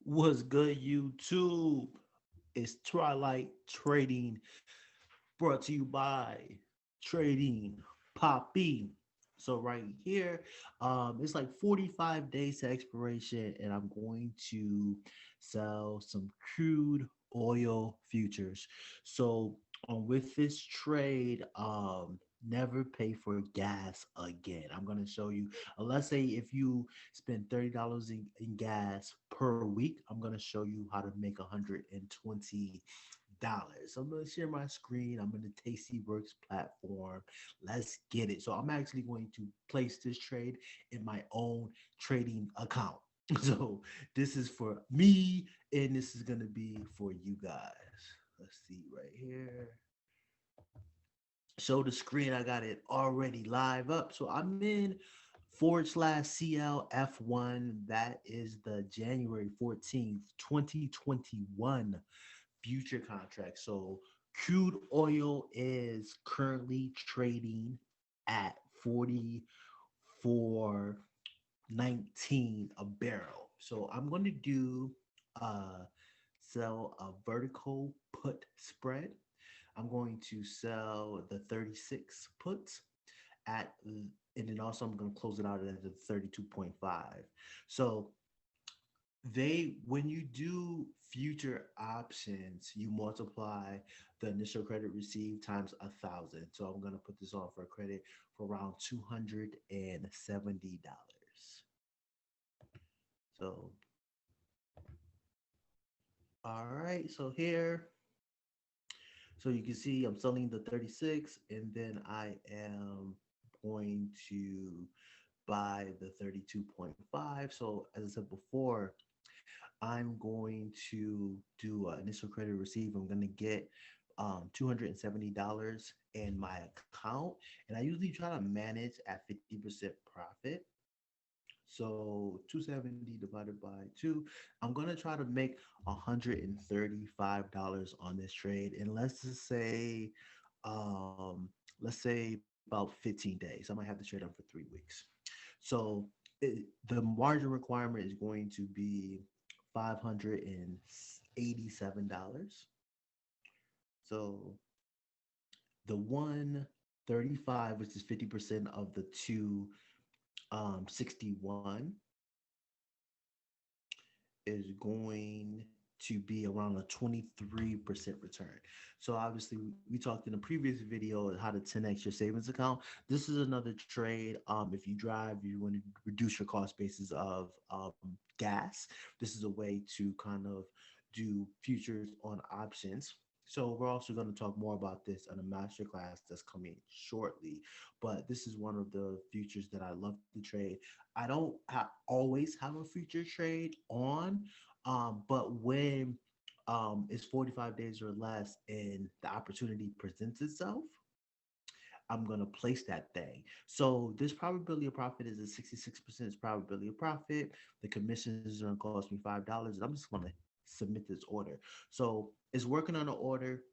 What's good, YouTube? It's Twilight Trading, brought to you by Trading Poppy. So right here, it's like 45 days to expiration, and I'm going to sell some crude oil futures. So with this trade, never pay for gas again. I'm gonna show you. Let's say if you spend $30 in gas per week, I'm gonna show you how to make $120. So I'm gonna share my screen. I'm in the Tasty Works platform. Let's get it. So I'm actually going to place this trade in my own trading account. So this is for me, and this is gonna be for you guys. Let's see right here. Show the screen. I got it already live up. So I'm in /CLF1. That is the January 14th, 2021 future contract. So crude oil is currently trading at 44.19 a barrel. So I'm going to do uh sell a vertical put spread. I'm going to sell the 36 puts at, and then also I'm going to close it out at the 32.5. So when you do future options, you multiply the initial credit received times 1,000. So I'm going to put this on for a credit for around $270. So, all right. So here, so you can see I'm selling the 36, and then I am going to buy the 32.5. So as I said before, I'm going to do an initial credit receive. I'm going to get $270 in my account. And I usually try to manage at 50% profit. So 270 divided by 2. I'm gonna try to make $135 on this trade. And let's just say, let's say about 15 days. I might have the trade on for 3 weeks. So the margin requirement is going to be $587. So the 135, which is 50% of the 261, is going to be around a 23% return. So obviously we talked in a previous video how to 10x your savings account. This is another trade. If you drive, you want to reduce your cost basis of gas. This is a way to kind of do futures on options. So we're also going to talk more about this in a master class that's coming shortly. But this is one of the futures that I love to trade. I don't always have a future trade on, but when it's 45 days or less and the opportunity presents itself, I'm gonna place that thing. So this probability of profit is a 66% probability of profit. The commissions are gonna cost me $5, and I'm just gonna submit this order. So it's working on the order.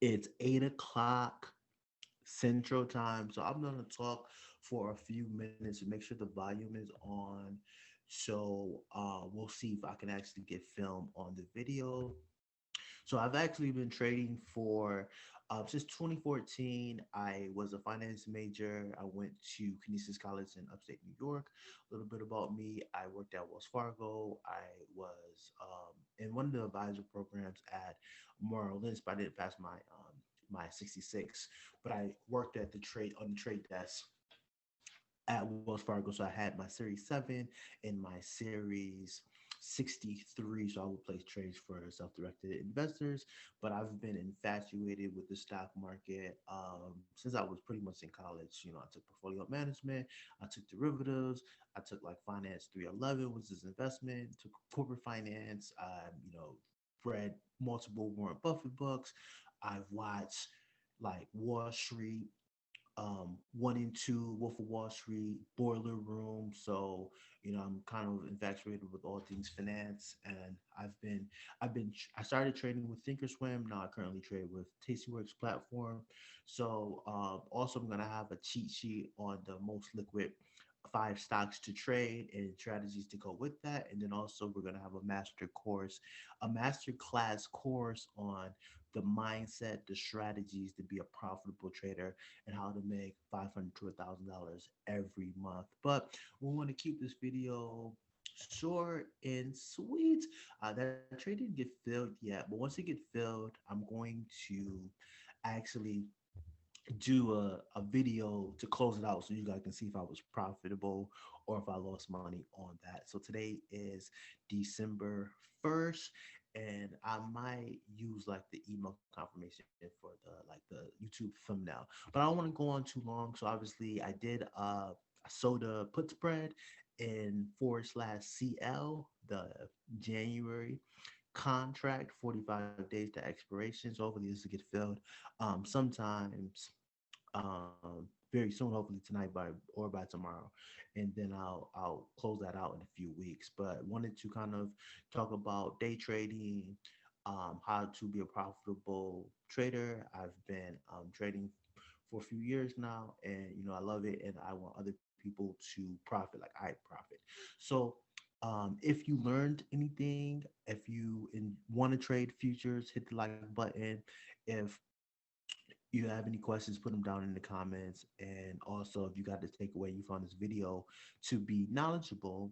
It's 8 o'clock Central Time. So I'm gonna talk for a few minutes and make sure the volume is on. So we'll see if I can actually get film on the video. So I've actually been trading for since 2014. I was a finance major. I went to Canisius College in upstate New York. A little bit about me: I worked at Wells Fargo. I was in one of the advisor programs at Merrill Lynch, but I didn't pass my 66. But I worked at the trade on the trade desk at Wells Fargo. So I had my Series 7 and my Series 63. So I would place trades for self-directed investors. But I've been infatuated with the stock market since I was pretty much in college. You know, I took portfolio management, I took derivatives, I took like Finance 311, which is investment, took corporate finance, read multiple Warren Buffett books. I've watched like Wall Street, 1 and 2, Wolf of Wall Street, Boiler Room. So I'm kind of infatuated with all things finance, and I started trading with Thinkorswim. Now I currently trade with Tastyworks platform. So also I'm gonna have a cheat sheet on the most liquid five stocks to trade and strategies to go with that. And then also we're going to have a master course, a master class course on the mindset, the strategies to be a profitable trader, and how to make $500 to $1,000 every month. But we want to keep this video short and sweet. That trade didn't get filled yet, but once it get filled, I'm going to actually do a video to close it out so you guys can see if I was profitable or if I lost money on that. So today is December 1st, and I might use like the email confirmation for the YouTube thumbnail. But I don't want to go on too long. So obviously I did I sold a put spread in /CL, the January contract, 45 days to expiration. So hopefully this will get filled sometimes very soon, hopefully tonight by tomorrow, and then I'll close that out in a few weeks. But wanted to kind of talk about day trading, how to be a profitable trader. I've been trading for a few years now, and I love it, and I want other people to profit like I profit. So if you learned anything, if you want to trade futures, hit the like button. If you have any questions, put them down in the comments. And also, if you got the takeaway you found this video to be knowledgeable,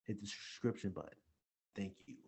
hit the subscription button. Thank you.